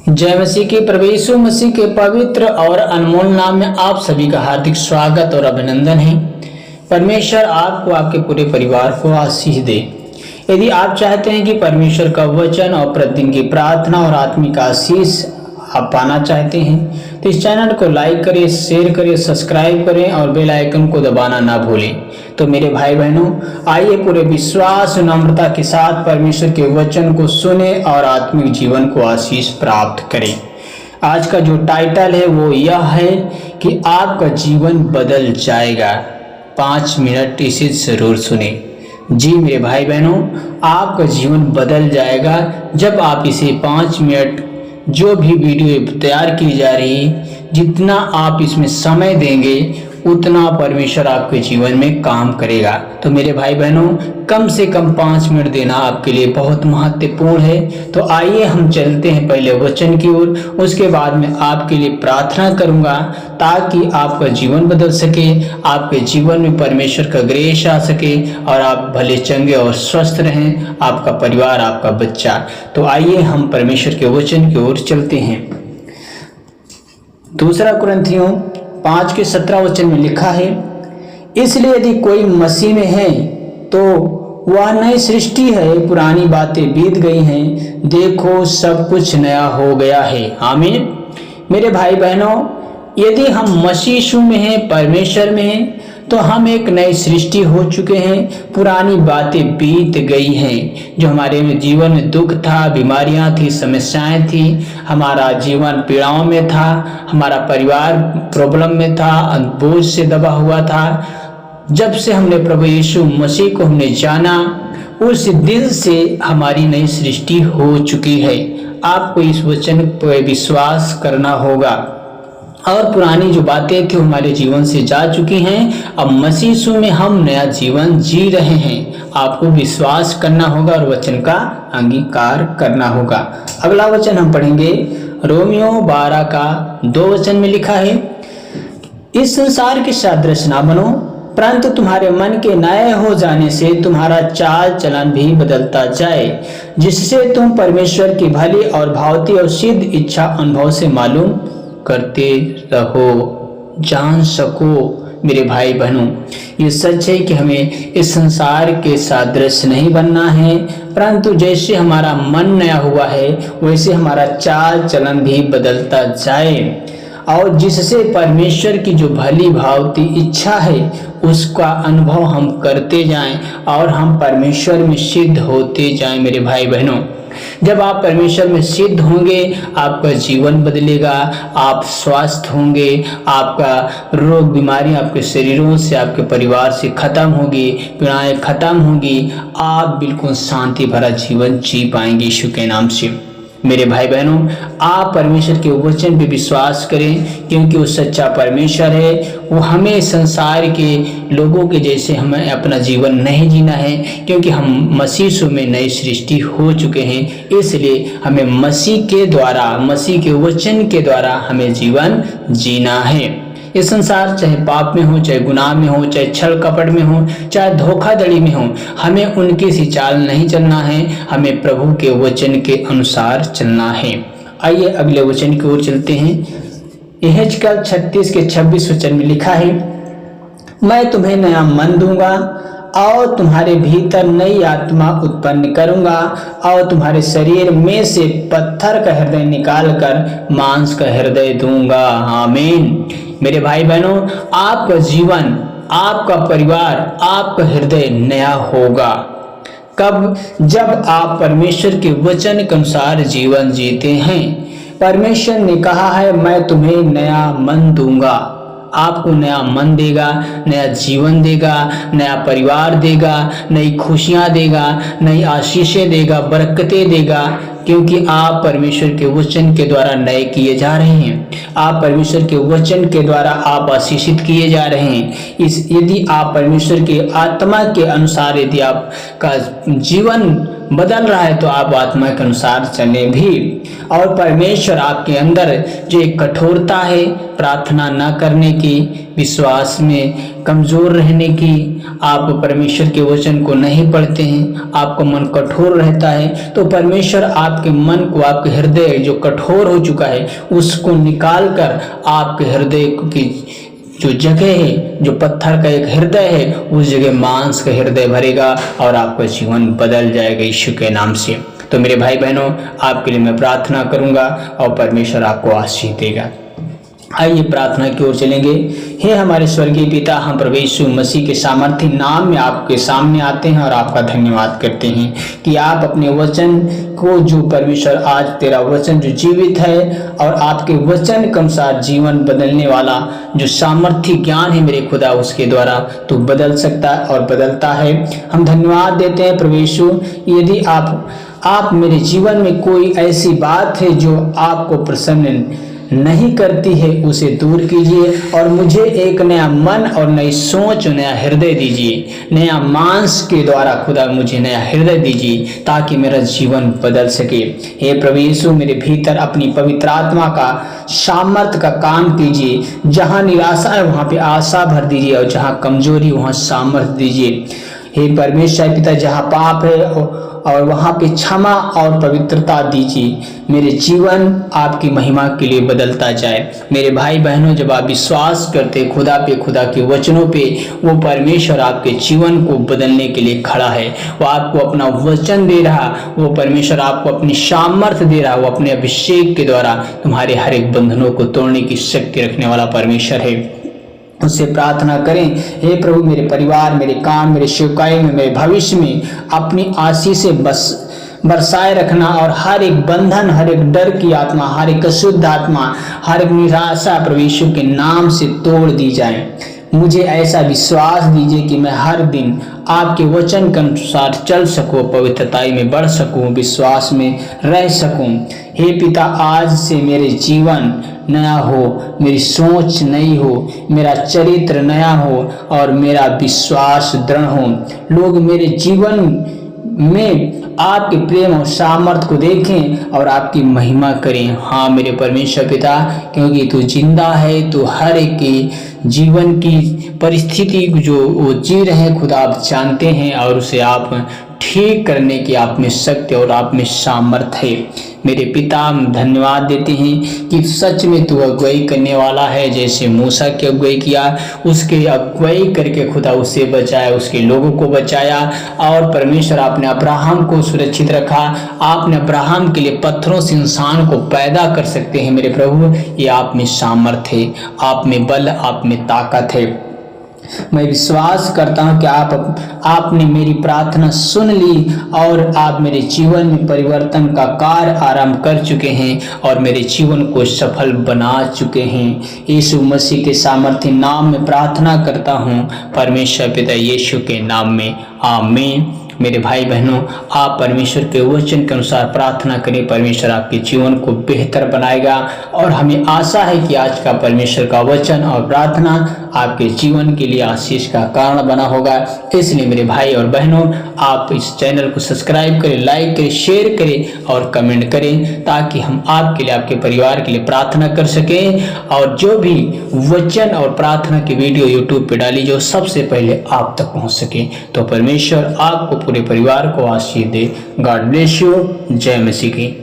जय मसीह के प्रभु यीशु मसीह के पवित्र और अनमोल नाम में आप सभी का हार्दिक स्वागत और अभिनंदन है। परमेश्वर आपको आपके पूरे परिवार को आशीष दे। यदि आप चाहते हैं कि परमेश्वर का वचन और प्रतिदिन की प्रार्थना और आत्मिक आशीष आप पाना चाहते हैं तो इस चैनल को लाइक करें, शेयर करें, सब्सक्राइब करें और बेल आइकन को दबाना ना भूलें। तो मेरे भाई बहनों, आइए पूरे विश्वास और नम्रता के साथ परमेश्वर के वचन को सुने और आत्मिक जीवन को आशीष प्राप्त करें। आज का जो टाइटल है वो यह है कि आपका जीवन बदल जाएगा। 5 मिनट इसे जरूर सुने। जी मेरे भाई बहनों, आपका जीवन बदल जाएगा जब आप इसे 5 मिनट जो भी वीडियो तैयार की जा रही है, जितना आप इसमें समय देंगे उतना परमेश्वर आपके जीवन में काम करेगा। तो मेरे भाई बहनों, कम से कम 5 मिनट देना आपके लिए बहुत महत्वपूर्ण है। तो आइए हम चलते हैं पहले वचन की ओर, उसके बाद में आपके लिए प्रार्थना करूंगा ताकि आपका जीवन बदल सके, आपके जीवन में परमेश्वर का ग्रेस आ सके और आप भले चंगे और स्वस्थ रहें, आपका परिवार, आपका बच्चा। तो आइए हम परमेश्वर के वचन की ओर चलते हैं। 2 कुरिन्थियों 5:17 वचन में लिखा है, इसलिए यदि कोई मसीह में है तो वह नई सृष्टि है, पुरानी बातें बीत गई हैं, देखो सब कुछ नया हो गया है। आमीन। मेरे भाई बहनों, यदि हम मसीह यीशु में हैं, परमेश्वर में हैं, तो हम एक नई सृष्टि हो चुके हैं, पुरानी बातें बीत गई हैं। जो हमारे जीवन में दुख था, बीमारियां थी, समस्याएं थी, हमारा जीवन पीड़ाओं में था, हमारा परिवार प्रॉब्लम में था, बोझ से दबा हुआ था, जब से हमने प्रभु यीशु मसीह को हमने जाना, उस दिन से हमारी नई सृष्टि हो चुकी है। आपको इस वचन पर विश्वास करना होगा और पुरानी जो बातें थी हमारे जीवन से जा चुकी हैं। अब मसीह यीशु में हम नया जीवन जी रहे हैं। आपको विश्वास करना होगा और वचन का अंगीकार करना होगा। अगला वचन हम पढ़ेंगे, रोमियो 12:2 वचन में लिखा है, इस संसार के सादृश ना बनो, परंतु तुम्हारे मन के नए हो जाने से तुम्हारा चाल चलन भी बदलता जाए, जिससे तुम परमेश्वर की भली और भावती और सिद्ध इच्छा अनुभव से मालूम करते रहो, जान सको। मेरे भाई बहनों, ये सच है कि हमें इस संसार के सादृश नहीं बनना है, परंतु जैसे हमारा मन नया हुआ है वैसे हमारा चाल चलन भी बदलता जाए और जिससे परमेश्वर की जो भली भावती इच्छा है उसका अनुभव हम करते जाएं और हम परमेश्वर में सिद्ध होते जाएं। मेरे भाई बहनों, जब आप परमेश्वर में सिद्ध होंगे, आपका जीवन बदलेगा, आप स्वस्थ होंगे, आपका रोग बीमारी आपके शरीरों से, आपके परिवार से खत्म होगी, पीड़ाएं खत्म होगी, आप बिल्कुल शांति भरा जीवन जी पाएंगे यीशु के नाम से। मेरे भाई बहनों, आप परमेश्वर के वचन पे विश्वास करें, क्योंकि वो सच्चा परमेश्वर है। वो हमें संसार के लोगों के जैसे हमें अपना जीवन नहीं जीना है, क्योंकि हम मसीह यीशु में नई सृष्टि हो चुके हैं। इसलिए हमें मसीह के द्वारा, मसीह के वचन के द्वारा हमें जीवन जीना है। ये संसार चाहे पाप में हो, चाहे गुनाह में हो, चाहे छल कपट में हो, चाहे धोखाधड़ी में हो, हमें उनके सी चाल नहीं चलना है, हमें प्रभु के वचन के अनुसार चलना है। आइए अगले वचन की ओर चलते हैं। यहेजकेल 36:26 वचन में लिखा है, मैं तुम्हें नया मन दूंगा और तुम्हारे भीतर नई आत्मा उत्पन्न करूंगा और तुम्हारे शरीर में से पत्थर का हृदय निकालकर मांस का हृदय दूंगा। आमीन। मेरे भाई बहनों, आपका जीवन, आपका परिवार, आपका हृदय नया होगा। कब? जब आप परमेश्वर के वचन के अनुसार जीवन जीते हैं। परमेश्वर ने कहा है, मैं तुम्हें नया मन दूंगा। आपको नया मन देगा, नया जीवन देगा, नया परिवार देगा, नई खुशियां देगा, नई आशीषें देगा, बरकतें देगा, क्योंकि आप परमेश्वर के वचन के द्वारा नए किए जा रहे हैं। आप परमेश्वर के वचन के द्वारा आप आशीषित किए जा रहे हैं। यदि आप परमेश्वर के आत्मा के अनुसार यदि आपका जीवन बदल रहा है तो आप आत्मा के अनुसार चले भी। और परमेश्वर आपके अंदर जो एक कठोरता है प्रार्थना न करने की, विश्वास में कमजोर रहने की, आप परमेश्वर के वचन को नहीं पढ़ते हैं, आपका मन कठोर रहता है, तो परमेश्वर आपके मन को, आपके हृदय जो कठोर हो चुका है उसको निकाल कर आपके हृदय की जो जगह है, जो पत्थर का एक हृदय है, उस जगह मांस का हृदय भरेगा और आपका जीवन बदल जाएगा यीशु के नाम से। तो मेरे भाई बहनों, आपके लिए मैं प्रार्थना करूंगा और परमेश्वर आपको आशीष देगा। आइए प्रार्थना की ओर चलेंगे। हे हमारे स्वर्गीय पिता, हम प्रभु यीशु मसीह के सामर्थ्य नाम में आपके सामने आते हैं और आपका धन्यवाद करते हैं कि आप अपने वचन को, जो परमेश्वर आज तेरा वचन जो जीवित है और आपके वचन के अनुसार जीवन बदलने वाला जो सामर्थ्य ज्ञान है मेरे खुदा, उसके द्वारा तो बदल सकता है और बदलता है। हम धन्यवाद देते हैं प्रभु यीशु। यदि आप मेरे जीवन में कोई ऐसी बात है जो आपको प्रसन्न नहीं करती है, उसे दूर कीजिए और मुझे एक नया मन और नई सोच, नया हृदय दीजिए। नया मांस के द्वारा खुदा मुझे नया हृदय दीजिए ताकि मेरा जीवन बदल सके। हे प्रभु यीशु, मेरे भीतर अपनी पवित्र आत्मा का सामर्थ्य का काम कीजिए। जहाँ निराशा है वहाँ पे आशा भर दीजिए और जहाँ कमजोरी वहाँ सामर्थ्य दीजिए। हे परमेश्वर पिता, जहाँ पाप है और वहाँ पे क्षमा और पवित्रता दीजिए। मेरे जीवन आपकी महिमा के लिए बदलता जाए। मेरे भाई बहनों, जब आप विश्वास करते खुदा पे, खुदा के वचनों पे, वो परमेश्वर आपके जीवन को बदलने के लिए खड़ा है। वो आपको अपना वचन दे रहा, वो परमेश्वर आपको अपनी सामर्थ्य दे रहा, वो अपने अभिषेक के द्वारा तुम्हारे हर एक बंधनों को तोड़ने की शक्ति रखने वाला परमेश्वर है। उससे प्रार्थना करें, हे प्रभु, मेरे परिवार, मेरे काम, मेरे सेवकाई में, मेरे भविष्य में अपनी आशीषें बरसाए रखना और हर एक बंधन, हर एक डर की आत्मा, हर एक अशुद्ध आत्मा, हर एक निराशा प्रभु यीशु के नाम से तोड़ दी जाए। मुझे ऐसा विश्वास दीजिए कि मैं हर दिन आपके वचन के अनुसार चल सकूं, पवित्रताई में बढ़ सकूं, विश्वास में रह सकूं। हे पिता, आज से मेरे जीवन नया हो, मेरी सोच नई हो, मेरा चरित्र नया हो और मेरा विश्वास दृढ़ हो। लोग मेरे जीवन में आपके प्रेम और सामर्थ्य को देखें और आपकी महिमा करें। हाँ मेरे परमेश्वर पिता, क्योंकि तू जिंदा है, तू हर एक की जीवन की परिस्थिति जो वो जी रहे हैं खुदा आप जानते हैं और उसे आप ठीक करने की आप में शक्ति और आप में सामर्थ्य है। मेरे पिता, हम धन्यवाद देते हैं कि सच में तू अगुवाई करने वाला है। जैसे मूसा की अगुवाई किया, उसके अगुवाई करके खुदा उसे बचाया, उसके लोगों को बचाया। और परमेश्वर आपने अब्राहम को सुरक्षित रखा। आपने अब्राहम के लिए पत्थरों से इंसान को पैदा कर सकते हैं मेरे प्रभु। ये आप में सामर्थ्य है, आप में बल, आप में ताकत है। मैं विश्वास करता हूं कि आपने मेरी प्रार्थना सुन ली और आप मेरे जीवन में परिवर्तन का कार्य आरंभ कर चुके हैं और मेरे जीवन को सफल बना चुके हैं। यीशु मसीह के सामर्थ्य नाम में प्रार्थना करता हूं, परमेश्वर पिता यीशु के नाम में, आमीन। मेरे भाई बहनों, आप परमेश्वर के वचन के अनुसार प्रार्थना करें, परमेश्वर आपके जीवन को बेहतर बनाएगा। और हमें आशा है कि आज का परमेश्वर का वचन और प्रार्थना आपके जीवन के लिए आशीष का कारण बना होगा। इसलिए मेरे भाई और बहनों, आप इस चैनल को सब्सक्राइब करें, लाइक करें, शेयर करें और कमेंट करें ताकि हम आपके लिए, आपके परिवार के लिए प्रार्थना कर सकें। और जो भी वचन और प्रार्थना की वीडियो यूट्यूब पे डाली जो सबसे पहले आप तक पहुंच सके। तो परमेश्वर आपको, पूरे परिवार को आशीष दे। God bless you. जय मसीह की।